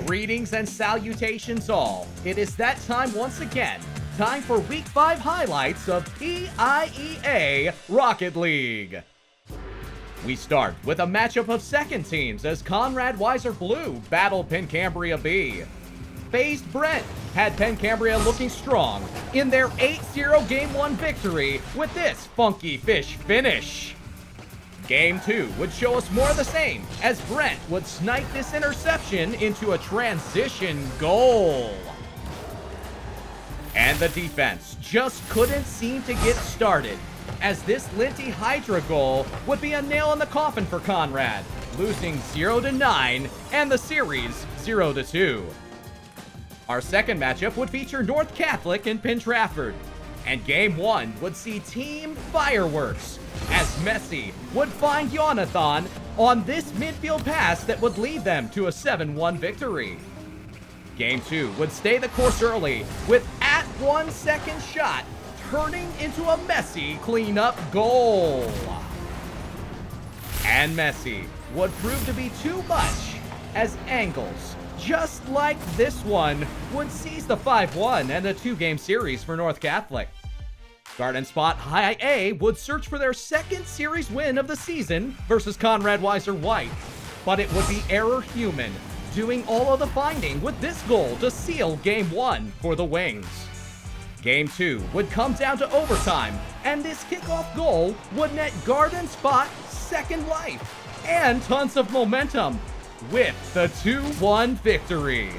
Greetings and salutations all. It is that time once again. Time for Week 5 highlights of PIEA Rocket League. We start with a matchup of second teams as Conrad Weiser Blue battled Pencambria B. Phased Brent had Pencambria looking strong in their 8-0 Game 1 victory with this funky fish finish. Game 2 would show us more of the same as Brent would snipe this interception into a transition goal. And the defense just couldn't seem to get started as this Linty Hydra goal would be a nail in the coffin for Conrad, losing 0-9 and the series 0-2. Our second matchup would feature North Catholic and Penn Trafford, and Game 1 would see Team Fireworks as Messi would find Jonathan on this midfield pass that would lead them to a 7-1 victory. Game 2 would stay the course early with at 1 second shot turning into a Messi cleanup goal. And Messi would prove to be too much as angles, just like this one, would seize the 5-1 and a 2-game series for North Catholic. Garden Spot High A would search for their second series win of the season versus Conrad Weiser White, but it would be Error Human doing all of the finding with this goal to seal Game 1 for the Wings. Game 2 would come down to overtime, and this kickoff goal would net Garden Spot second life and tons of momentum with the 2-1 victory.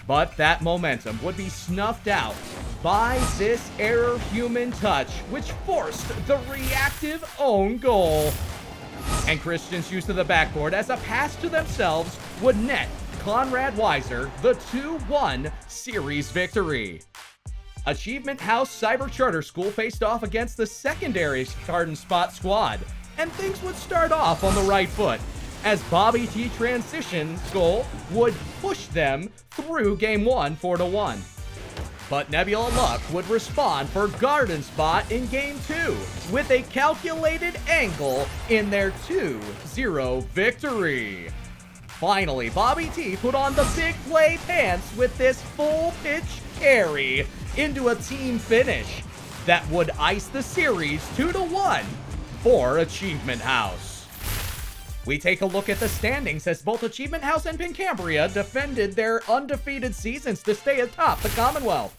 But that momentum would be snuffed out by this Error Human touch, which forced the reactive own goal. And Christian's use of the backboard as a pass to themselves would net Conrad Weiser the 2-1 series victory. Achievement House Cyber Charter School faced off against the secondary Garden Spot squad, and things would start off on the right foot as Bobby T transition goal would push them through Game 1 4-1. But Nebula Luck would respond for Garden Spot in Game 2 with a calculated angle in their 2-0 victory. Finally, Bobby T put on the big play pants with this full pitch carry into a team finish that would ice the series 2-1 for Achievement House. We take a look at the standings as both Achievement House and Pencambria defended their undefeated seasons to stay atop the Commonwealth.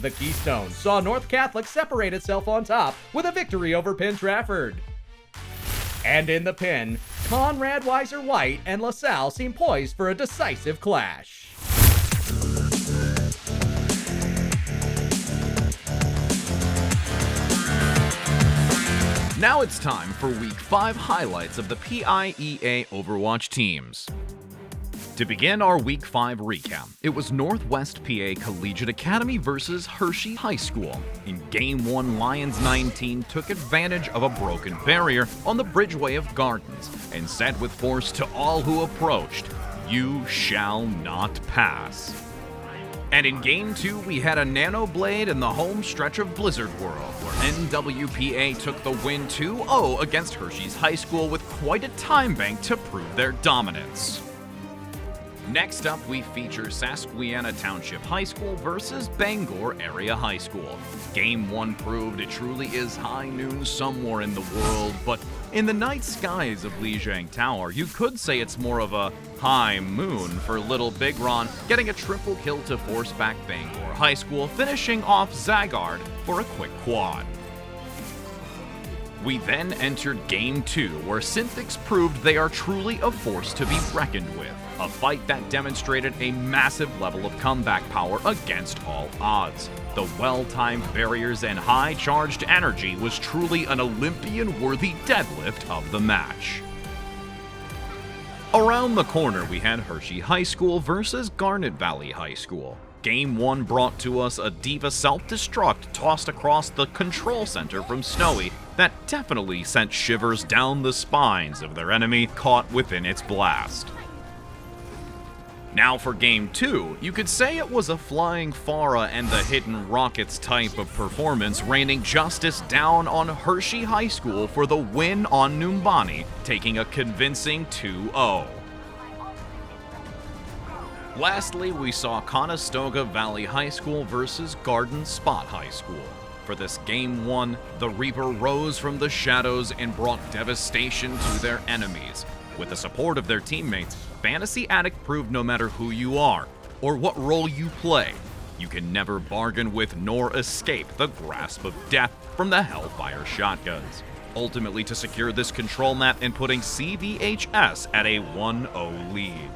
The Keystone saw North Catholic separate itself on top with a victory over Penn Trafford. And in the pin, Conrad Weiser White and LaSalle seem poised for a decisive clash. Now it's time for Week 5 highlights of the PIEA Overwatch teams. To begin our Week 5 recap, it was Northwest PA Collegiate Academy versus Hershey High School. In Game 1, Lions 19 took advantage of a broken barrier on the Bridgeway of Gardens and said with force to all who approached, "You shall not pass." And in Game 2, we had a Nano Blade in the home stretch of Blizzard World, where NWPA took the win 2-0 against Hershey's High School with quite a time bank to prove their dominance. Next up, we feature Susquehanna Township High School versus Bangor Area High School. Game 1 proved it truly is high noon somewhere in the world, but in the night skies of Lijiang Tower, you could say it's more of a high moon for Little Big Ron, getting a triple kill to force back Bangor High School, finishing off Zagard for a quick quad. We then entered Game 2, where Synthics proved they are truly a force to be reckoned with. A fight that demonstrated a massive level of comeback power against all odds. The well-timed barriers and high-charged energy was truly an Olympian-worthy deadlift of the match. Around the corner, we had Hershey High School versus Garnet Valley High School. Game 1 brought to us a Diva self-destruct tossed across the control center from Snowy that definitely sent shivers down the spines of their enemy caught within its blast. Now for Game 2, you could say it was a Flying Farah and the Hidden Rockets type of performance, raining justice down on Hershey High School for the win on Numbani, taking a convincing 2-0. Lastly, we saw Conestoga Valley High School versus Garden Spot High School. For this Game 1, the Reaper rose from the shadows and brought devastation to their enemies. With the support of their teammates, Fantasy Addict proved no matter who you are, or what role you play, you can never bargain with nor escape the grasp of death from the Hellfire shotguns. Ultimately to secure this control map and putting CVHS at a 1-0 lead.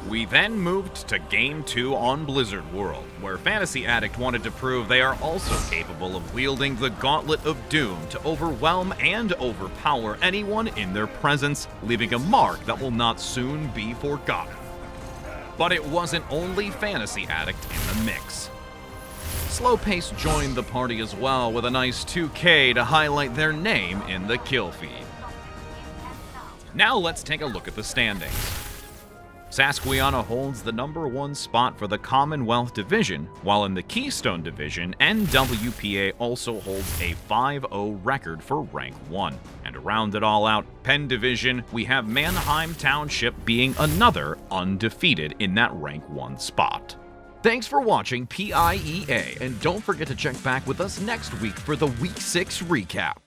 We then moved to Game 2 on Blizzard World, where Fantasy Addict wanted to prove they are also capable of wielding the Gauntlet of Doom to overwhelm and overpower anyone in their presence, leaving a mark that will not soon be forgotten. But it wasn't only Fantasy Addict in the mix. Slow Pace joined the party as well with a nice 2K to highlight their name in the kill feed. Now let's take a look at the standings. Sasquiana holds the #1 spot for the Commonwealth Division, while in the Keystone Division, NWPA also holds a 5-0 record for Rank 1. And to round it all out, Penn Division, we have Mannheim Township being another undefeated in that Rank 1 spot. Thanks for watching PIEA, and don't forget to check back with us next week for the Week 6 recap.